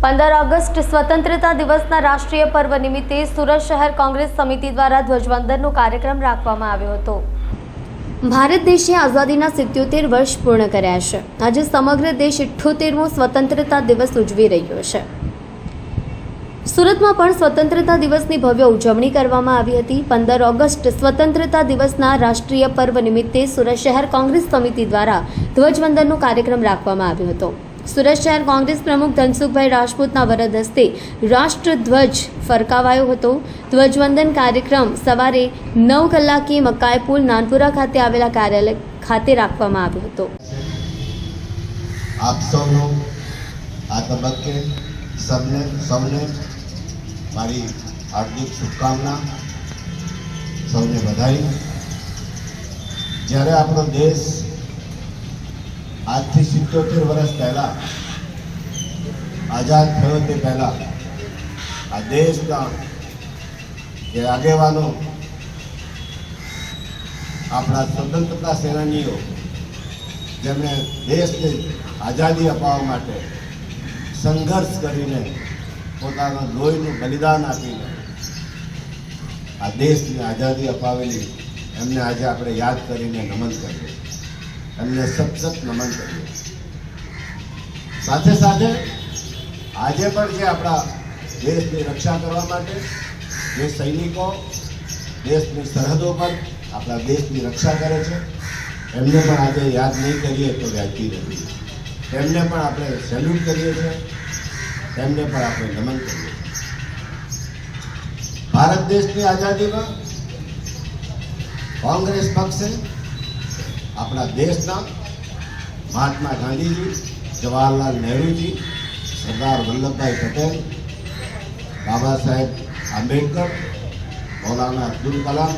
15 August સ્વતંત્રતા દિવસના રાષ્ટ્રીય પર્વ નિમિત્તે સુરત શહેર કોંગ્રેસ સમિતિ દ્વારા ધ્વજવંદનનો કાર્યક્રમ રાખવામાં આવ્યો હતો। ભારત દેશે આઝાદીના 77 વર્ષ પૂર્ણ કર્યા છે। આજે સમગ્ર દેશ 78મો સ્વતંત્રતા દિવસ ઉજવી રહ્યો છે। સુરતમાં પણ સ્વતંત્રતા દિવસની ભવ્ય ઉજવણી કરવામાં આવી હતી। 15 ઓગસ્ટ સ્વતંત્રતા દિવસના રાષ્ટ્રીય પર્વ નિમિત્તે સુરત શહેર કોંગ્રેસ સમિતિ દ્વારા ધ્વજવંદનનો કાર્યક્રમ રાખવામાં આવ્યો હતો। સુરત શહેર કોંગ્રેસ પ્રમુખ ધનસુખભાઈ રાજપૂતના વરદ હસ્તે રાષ્ટ્રધ્વજ ફરકાવાયો હતો। ધ્વજવંદન કાર્યક્રમ સવારે 9 કલાકે મકાઈ પુલ નાનપુરા ખાતે આવેલા કાર્યાલય ખાતે રાખવામાં આવ્યો હતો। આપ સૌનો આ તબક્કે સૌને મારી હાર્દિક શુભકામના, સૌને બધાઈ। જ્યારે આપણો દેશ આજથી 77 વર્ષ પહેલાં આઝાદ થયો તે પહેલાં આ દેશના જે આગેવાનો, આપણા સ્વતંત્રતા સેનાનીઓ, જેમણે દેશને આઝાદી અપાવવા માટે સંઘર્ષ કરીને પોતાના લોહીનું બલિદાન આપીને આ દેશને આઝાદી અપાવેલી, એમને આજે આપણે યાદ કરીને નમન કરીએ, એમને સતત નમન કરીએ। સાથે સાથે આજે પણ જે આપણા દેશની રક્ષા કરવા માટે જે સૈનિકો દેશની સરહદો પર આપણા દેશની રક્ષા કરે છે, એમને પણ આજે યાદ નહીં કરીએ તો વ્યાજબી નથી। તેમને પણ આપણે સેલ્યુટ કરીએ છીએ, તેમને પણ આપણે નમન કરીએ। ભારત દેશની આઝાદીમાં કોંગ્રેસ પક્ષે આપણા દેશના મહાત્મા ગાંધીજી, જવાહરલાલ નહેરુજી, સરદાર વલ્લભભાઈ પટેલ, બાબા સાહેબ આંબેડકર, મૌલાના અબ્દુલ કલામ,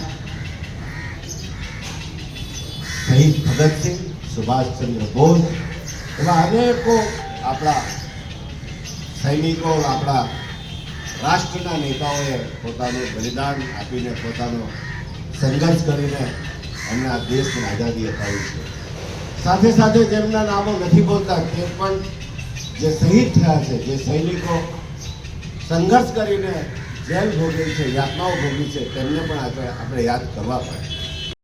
શહીદ ભગતસિંહ, સુભાષચંદ્ર બોઝ એવા અનેકો આપણા સૈનિકો, આપણા રાષ્ટ્રના નેતાઓએ પોતાનું બલિદાન આપીને, પોતાનો સંઘર્ષ કરીને એમને આ દેશની આઝાદી અપાવી છે। સાથે સાથે જેમના નામો નથી બોલતા તે પણ જે શહીદ થયા છે, જે સૈનિકો સંઘર્ષ કરીને જેલ ભોગવી છે, યાતનાઓ ભોગવી છે, તેમને પણ આપણે યાદ કરવા પડે।